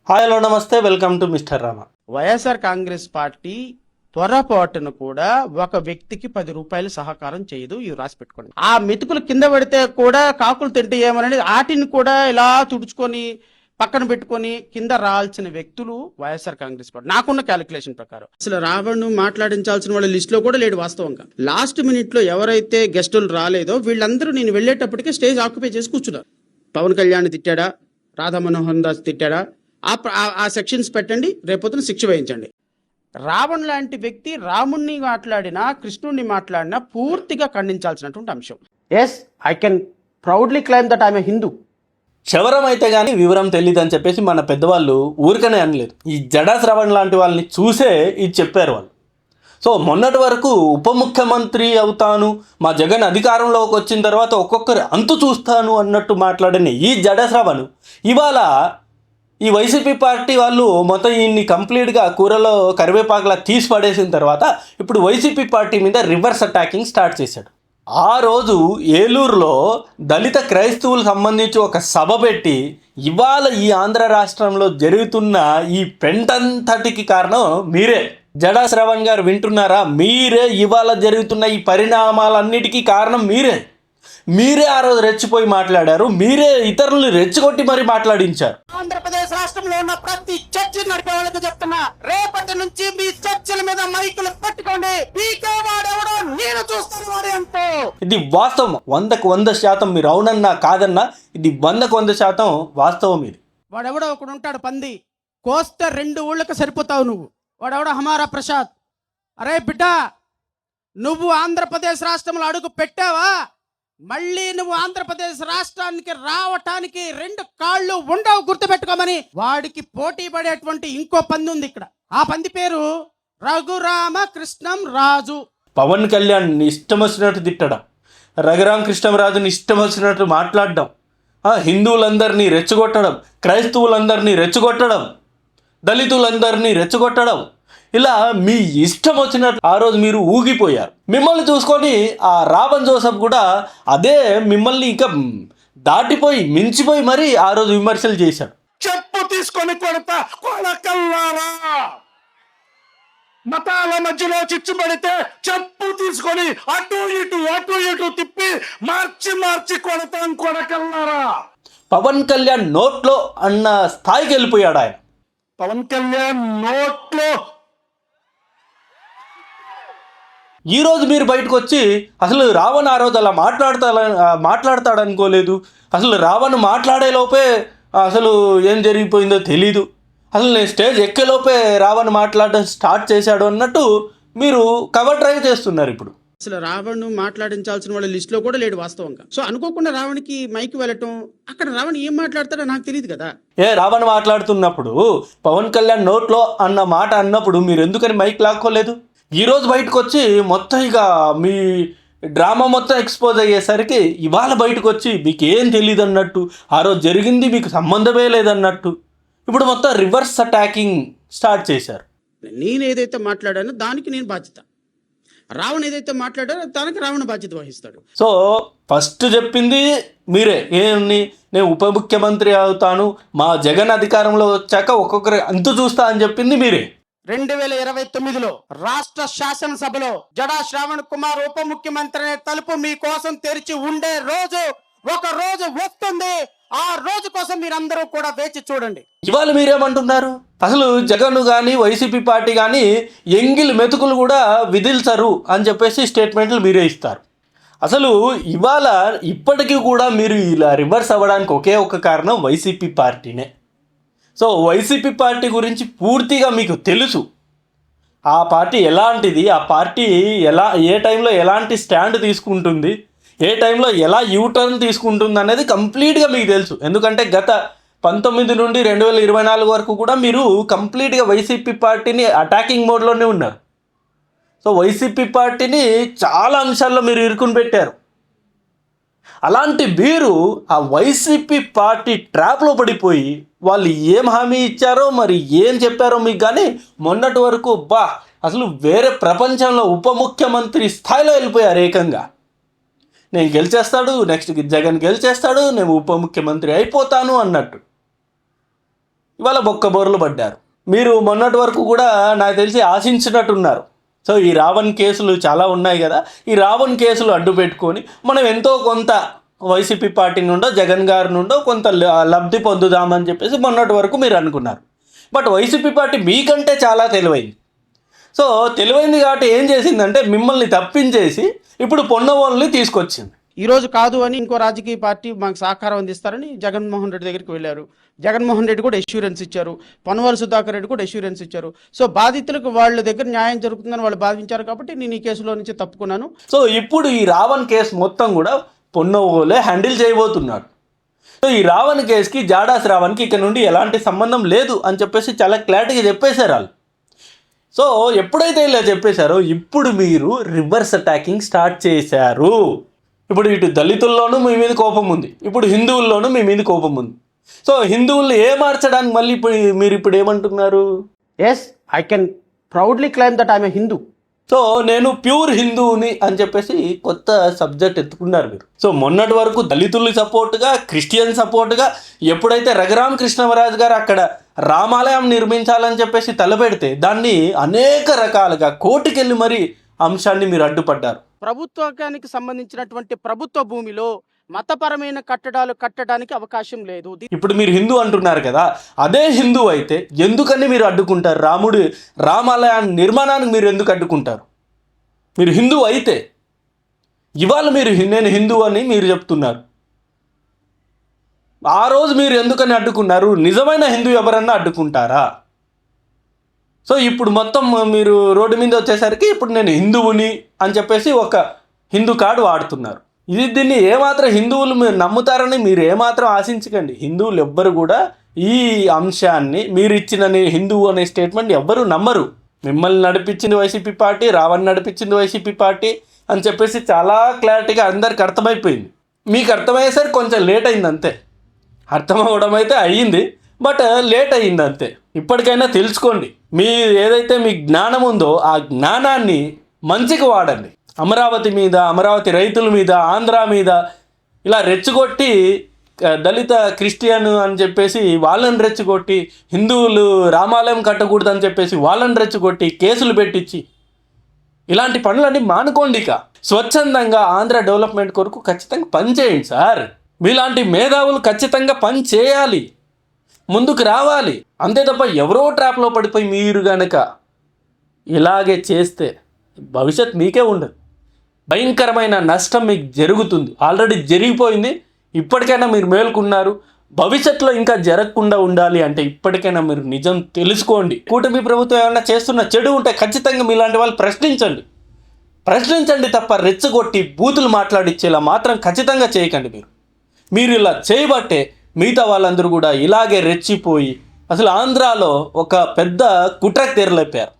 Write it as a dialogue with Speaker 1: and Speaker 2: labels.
Speaker 1: Hi hello నమస్తే, welcome to mister Rama.
Speaker 2: YSR Congress party పొరపాటును కూడా ఒక వ్యక్తికి 10 రూపాయలు సహకారం చేయదు. ఇవి రాసి పెట్టుకోండి. ఆ మెతుకులు కింద పడితే కూడా కాకులు తింటే ఏమనేది వాటిని కూడా ఇలా తుడుచుకొని పక్కన పెట్టుకొని కింద రాల్సిన వ్యక్తులు వైఎస్ఆర్ కాంగ్రెస్ పార్టీ. నాకున్న క్యాలిక్యులేషన్ ప్రకారం అసలు రావణ్ మాట్లాడించాల్సిన వాళ్ళ లిస్ట్ లో కూడా లేడు. వాస్తవంగా లాస్ట్ మినిట్ లో ఎవరైతే గెస్టులు రాలేదో వీళ్ళందరూ నేను వెళ్ళేటప్పటికే స్టేజ్ ఆక్యుపై చేసి కూర్చున్నారు. పవన్ కళ్యాణ్ తిట్టాడా, రాధా మనోహర్ దాస్ తిట్టాడా, ఆ సెక్షన్స్ పెట్టండి, రేపొద్దున శిక్ష వేయించండి. రావణ్ లాంటి వ్యక్తి రాముణ్ణి మాట్లాడినా కృష్ణుణ్ణి మాట్లాడినా పూర్తిగా ఖండించాల్సినటువంటి అంశం. Yes, I can proudly claim that I'm a Hindu.
Speaker 1: క్షవరం అయితే కానీ వివరం తెలియదు అని చెప్పేసి మన పెద్దవాళ్ళు ఊరికనే అనలేదు. ఈ జడా శ్రవణ్ లాంటి వాళ్ళని చూసే ఇది చెప్పారు వాళ్ళు. సో మొన్నటి వరకు ఉప ముఖ్యమంత్రి అవుతాను, మా జగన్ అధికారంలోకి వచ్చిన తర్వాత ఒక్కొక్కరు అంతు చూస్తాను అన్నట్టు మాట్లాడిన ఈ జడా శ్రవణ్ ఇవాళ ఈ వైసీపీ పార్టీ వాళ్ళు మొత్తం ఈయన్ని కంప్లీట్గా కూరలో కరివేపాకులా తీసి పడేసిన తర్వాత ఇప్పుడు వైసీపీ పార్టీ మీద రివర్స్ అటాకింగ్ స్టార్ట్ చేశాడు. ఆ రోజు ఏలూరులో దళిత క్రైస్తవులకు సంబంధించి ఒక సభ పెట్టి ఇవాళ ఈ ఆంధ్ర రాష్ట్రంలో జరుగుతున్న ఈ పెంటంతటికి కారణం మీరే. జడా శ్రవణ్ గారు వింటున్నారా? మీరే ఇవాళ జరుగుతున్న ఈ పరిణామాలన్నిటికీ కారణం మీరే. మీరే ఆ రోజు రెచ్చిపోయి మాట్లాడారు, మీరే ఇతరులను రెచ్చగొట్టి మరి మాట్లాడించారు.
Speaker 2: ఆంధ్రప్రదేశ్ రాష్ట్రంలో ఉన్న ప్రతి చర్చి నడిపే వాళ్ళకి చెప్తున్నా, రేపటి నుంచి మీ చర్చిల మీద మైకులు పెట్టుకోండి. పీకేవాడెవడో నేను చూస్తాను వాడే అంటూ.
Speaker 1: ఇది వాస్తవం, 100% మీరు అవునన్నా కాదన్నా ఇది 100% వాస్తవం. ఇది
Speaker 2: వాడెవడో ఒకడు ఉంటాడు పంది, కోస్తే 2 ఊళ్ళకి సరిపోతావు నువ్వు. వాడెవడో హమారా ప్రసాద్. అరే బిడ్డ, నువ్వు ఆంధ్రప్రదేశ్ రాష్ట్రంలో అడుగు పెట్టావా, మళ్ళీ నువ్వు ఆంధ్రప్రదేశ్ రాష్ట్రానికి రావటానికి 2 కాళ్ళు ఉండవు, గుర్తుపెట్టుకోమని వాడికి పోటీ పడేటువంటి ఇంకో పంది ఉంది ఇక్కడ. ఆ పంది పేరు రఘురామ కృష్ణం రాజు.
Speaker 1: పవన్ కళ్యాణ్ ఇష్టం వచ్చినట్టు తిట్టడం, రఘురామ కృష్ణంరాజుని ఇష్టం వచ్చినట్టు మాట్లాడడం, హిందువులందరినీ రెచ్చగొట్టడం, క్రైస్తవులందరినీ రెచ్చగొట్టడం, దళితులందరినీ రెచ్చగొట్టడం, ఇలా మీ ఇష్టం వచ్చినట్టు ఆ రోజు మీరు ఊగిపోయారు. మిమ్మల్ని చూసుకొని ఆ రావణ్ జోసెఫ్ కూడా అదే మిమ్మల్ని ఇంకా దాటిపోయి మించిపోయి మరి ఆ రోజు విమర్శలు చేశాడు.
Speaker 3: చెప్పు తీసుకొని కొడతా కొడకల్లారా, మతాల మధ్యలో చిచ్చుబడితే చెప్పు తీసుకొని అటు ఇటు తిప్పి మార్చి కొడతాం కొడకల్లారా.
Speaker 1: పవన్ కళ్యాణ్ నోట్లో అన్న స్థాయికి వెళ్ళిపోయాడు ఆయన.
Speaker 3: పవన్ కళ్యాణ్ నోట్లో
Speaker 1: ఈరోజు మీరు బయటకు వచ్చి అసలు రావణ్ ఆ రోజు అలా మాట్లాడతాడు అనుకోలేదు, అసలు రావణ్ మాట్లాడే లోపే అసలు ఏం జరిగిపోయిందో తెలీదు, అసలు నేను స్టేజ్ ఎక్కేలోపే రావణ్ మాట్లాడడం స్టార్ట్ చేశాడు అన్నట్టు మీరు కవర్ డ్రైవ్ చేస్తున్నారు. ఇప్పుడు
Speaker 2: అసలు రావణ్ మాట్లాడించాల్సిన వాళ్ళ లిస్ట్ లో కూడా లేడు వాస్తవంగా. సో అనుకోకుండా రావణ్కి మైక్ వెళ్ళటం, అక్కడ రావణ్ ఏం మాట్లాడతాడో నాకు తెలియదు కదా.
Speaker 1: రావణ్ మాట్లాడుతున్నప్పుడు పవన్ కళ్యాణ్ నోట్లో అన్న మాట అన్నప్పుడు మీరు ఎందుకని మైక్ లాక్కోలేదు? ఈరోజు బయటకు వచ్చి మొత్తం ఇక మీ డ్రామా మొత్తం ఎక్స్పోజ్ అయ్యేసరికి ఇవాళ బయటకు వచ్చి మీకు ఏం తెలియదు అన్నట్టు, ఆ రోజు జరిగింది మీకు సంబంధమే లేదన్నట్టు ఇప్పుడు మొత్తం రివర్స్ అటాకింగ్ స్టార్ట్ చేశారు.
Speaker 2: నేను ఏదైతే మాట్లాడానో దానికి నేను బాధ్యత, రావణ్ ఏదైతే మాట్లాడారో దానికి రావణ బాధ్యత వహిస్తాడు.
Speaker 1: సో ఫస్ట్ చెప్పింది మీరే, నేను ఉప ముఖ్యమంత్రి అవుతాను, మా జగన్ అధికారంలో వచ్చాక ఒక్కొక్కరి అంతు చూస్తా అని చెప్పింది మీరే.
Speaker 2: 2029లో రాష్ట్ర శాసనసభలో జడా శ్రావణ్ కుమార్ ఉప ముఖ్యమంత్రి అనే తలుపు మీకోసం తెరిచి ఉండే రోజు ఒక రోజు వస్తుంది. ఆ రోజు కోసం మీరందరూ కూడా వేచి చూడండి.
Speaker 1: ఇవాళ మీరేమంటున్నారు? అసలు జగన్ కానీ వైసీపీ పార్టీ కానీ ఎంగిల్ మెతుకులు కూడా విధిల్చరు అని చెప్పేసి స్టేట్మెంట్లు మీరే ఇస్తారు. అసలు ఇవాళ ఇప్పటికీ కూడా మీరు ఇలా రివర్స్ అవ్వడానికి ఒకే ఒక కారణం వైసీపీ పార్టీనే. సో వైసీపీ పార్టీ గురించి పూర్తిగా మీకు తెలుసు, ఆ పార్టీ ఎలాంటిది, ఆ పార్టీ ఏ టైంలో ఎలాంటి స్టాండ్ తీసుకుంటుంది, ఏ టైంలో ఎలా యూటర్న్ తీసుకుంటుంది అనేది కంప్లీట్గా మీకు తెలుసు. ఎందుకంటే గత 19 నుండి 2024 వరకు కూడా మీరు కంప్లీట్గా వైసీపీ పార్టీని అటాకింగ్ మోడ్లోనే ఉన్నారు. సో వైసీపీ పార్టీని చాలా అంశాల్లో మీరు ఇరుకుని పెట్టారు. అలాంటి మీరు ఆ వైసీపీ పార్టీ ట్రాప్లో పడిపోయి వాళ్ళు ఏం హామీ ఇచ్చారో మరి ఏం చెప్పారో మీకు కానీ మొన్నటి వరకు అసలు వేరే ప్రపంచంలో ఉప ముఖ్యమంత్రి స్థాయిలో వెళ్ళిపోయారు. ఏకంగా నేను గెలిచేస్తాడు, నెక్స్ట్ జగన్ గెలిచేస్తాడు, నేను ఉప ముఖ్యమంత్రి అయిపోతాను అన్నట్టు. ఇవాళ బొక్కబోర్లు పడ్డారు. మీరు మొన్నటి వరకు కూడా నాకు తెలిసి ఆశించినట్టున్నారు. సో ఈ రావణ్ కేసులు చాలా ఉన్నాయి కదా, ఈ రావణ్ కేసులు అడ్డు పెట్టుకొని మనం ఎంతో కొంత వైసీపీ పార్టీ నుండో జగన్ గారి నుండో కొంత లబ్ధి పొందుదామని చెప్పేసి మొన్నటి వరకు మీరు అనుకున్నారు. బట్ వైసీపీ పార్టీ మీకంటే చాలా తెలివైంది. సో తెలివైంది కాబట్టి ఏం చేసిందంటే మిమ్మల్ని తప్పించేసి ఇప్పుడు పొన్నవోళ్ళని తీసుకొచ్చింది.
Speaker 2: ఈరోజు కాదు అని ఇంకో రాజకీయ పార్టీ మాకు సహకారం అందిస్తారని జగన్మోహన్ రెడ్డి దగ్గరికి వెళ్ళారు. జగన్మోహన్ రెడ్డి కూడా ఎష్యూరెన్స్ ఇచ్చారు, పొన్నవాళ్ళ సుధాకర్ రెడ్డి కూడా ఎష్యూరెన్స్ ఇచ్చారు. సో బాధితులకు వాళ్ళ దగ్గర న్యాయం జరుగుతుందని వాళ్ళు భావించారు కాబట్టి నేను ఈ కేసులో నుంచి తప్పుకున్నాను.
Speaker 1: సో ఇప్పుడు ఈ రావణ్ కేసు మొత్తం కూడా పొన్నవోలే హ్యాండిల్ చేయబోతున్నాడు. సో ఈ రావణ్ కేసుకి జాడా శ్రావణ్కి ఇక్కడ నుండి ఎలాంటి సంబంధం లేదు అని చెప్పేసి చాలా క్లారిటీగా చెప్పేశారు వాళ్ళు. సో ఎప్పుడైతే ఇలా చెప్పేశారో ఇప్పుడు మీరు రివర్స్ అటాకింగ్ స్టార్ట్ చేశారు. ఇప్పుడు ఇటు దళితుల్లోనూ మీ మీద కోపం ఉంది, ఇప్పుడు హిందువుల్లోనూ మీ మీద కోపం ఉంది. సో హిందువుల్ని మార్చడానికి మళ్ళీ మీరు ఇప్పుడు ఏమంటున్నారు?
Speaker 2: Yes, I can proudly claim that I'm a Hindu.
Speaker 1: So నేను ప్యూర్ హిందువుని అని చెప్పేసి కొత్త సబ్జెక్ట్ ఎత్తుకున్నారు మీరు. సో మొన్నటి వరకు దళితుల్ని సపోర్ట్గా, క్రిస్టియన్ సపోర్ట్గా, ఎప్పుడైతే రఘురామ కృష్ణరాజు గారు అక్కడ రామాలయం నిర్మించాలని చెప్పేసి తలపెడితే దాన్ని అనేక రకాలుగా కోర్టుకెళ్ళి మరీ అంశాన్ని మీరు అడ్డుపడ్డారు.
Speaker 2: ప్రభుత్వానికి సంబంధించినటువంటి ప్రభుత్వ భూమిలో మతపరమైన కట్టడాలు కట్టడానికి అవకాశం లేదు.
Speaker 1: ఇప్పుడు మీరు హిందూ అంటున్నారు కదా, అదే హిందూ అయితే ఎందుకని మీరు అడ్డుకుంటారు? రామాలయాన్ని నిర్మాణానికి మీరు ఎందుకు అడ్డుకుంటారు? మీరు హిందూ అయితే ఇవాళ నేను హిందూ అని మీరు చెప్తున్నారు. ఆ రోజు మీరు ఎందుకని అడ్డుకున్నారు? నిజమైన హిందూ ఎవరన్నా అడ్డుకుంటారా? సో ఇప్పుడు మొత్తం మీరు రోడ్డు మీద వచ్చేసరికి ఇప్పుడు నేను హిందువుని అని చెప్పేసి ఒక హిందూ కార్డు వాడుతున్నారు. దీన్ని ఏమాత్రం హిందువులు మీరు నమ్ముతారని మీరు ఏమాత్రం ఆశించకండి. హిందువులు ఎవ్వరు కూడా ఈ అంశాన్ని మీరు ఇచ్చిన హిందువు అనే స్టేట్మెంట్ ఎవ్వరు నమ్మరు. మిమ్మల్ని నడిపించింది వైసీపీ పార్టీ, రావణ్ నడిపించింది వైసీపీ పార్టీ అని చెప్పేసి చాలా క్లారిటీగా అందరికి అర్థమైపోయింది. మీకు అర్థమయ్యేసరికి కొంచెం లేట్ అయింది అంతే. అర్థం అవ్వడం అయితే అయ్యింది, బట్ లేట్ అయ్యింది అంతే. ఇప్పటికైనా తెలుసుకోండి, ఏదైతే మీ జ్ఞానం ఉందో ఆ జ్ఞానాన్ని మంచికి వాడండి. అమరావతి మీద, అమరావతి రైతుల మీద, ఆంధ్ర మీద ఇలా రెచ్చగొట్టి దళిత క్రిస్టియన్ అని చెప్పేసి వాళ్ళని రెచ్చగొట్టి, హిందువులు రామాలయం కట్టకూడదు అని చెప్పేసి వాళ్ళని రెచ్చగొట్టి కేసులు పెట్టించి ఇలాంటి పనులన్నీ మానుకోండి. ఇక స్వచ్ఛందంగా ఆంధ్ర డెవలప్మెంట్ కొరకు ఖచ్చితంగా పని చేయండి సార్. మీలాంటి మేధావులు ఖచ్చితంగా పని చేయాలి, ముందుకు రావాలి. అంతే తప్ప ఎవరో ట్రాప్లో పడిపోయి మీరు కనుక ఇలాగే చేస్తే భవిష్యత్ మీకే ఉండదు. భయంకరమైన నష్టం మీకు జరుగుతుంది, ఆల్రెడీ జరిగిపోయింది. ఇప్పటికైనా మీరు మేల్కొన్నారు. భవిష్యత్తులో ఇంకా జరగకుండా ఉండాలి అంటే ఇప్పటికైనా మీరు నిజం తెలుసుకోండి. కూటమి ప్రభుత్వం ఏమైనా చేస్తున్న చెడు ఉంటే ఖచ్చితంగా మీలాంటి వాళ్ళు ప్రశ్నించండి తప్ప రెచ్చగొట్టి బూతులు మాట్లాడిచ్చేలా మాత్రం ఖచ్చితంగా చేయకండి. మీరు ఇలా చేయబట్టే మిగతా వాళ్ళందరూ కూడా ఇలాగే రెచ్చిపోయి అసలు ఆంధ్రాలో ఒక పెద్ద కుట్రకు తెరలేపారు.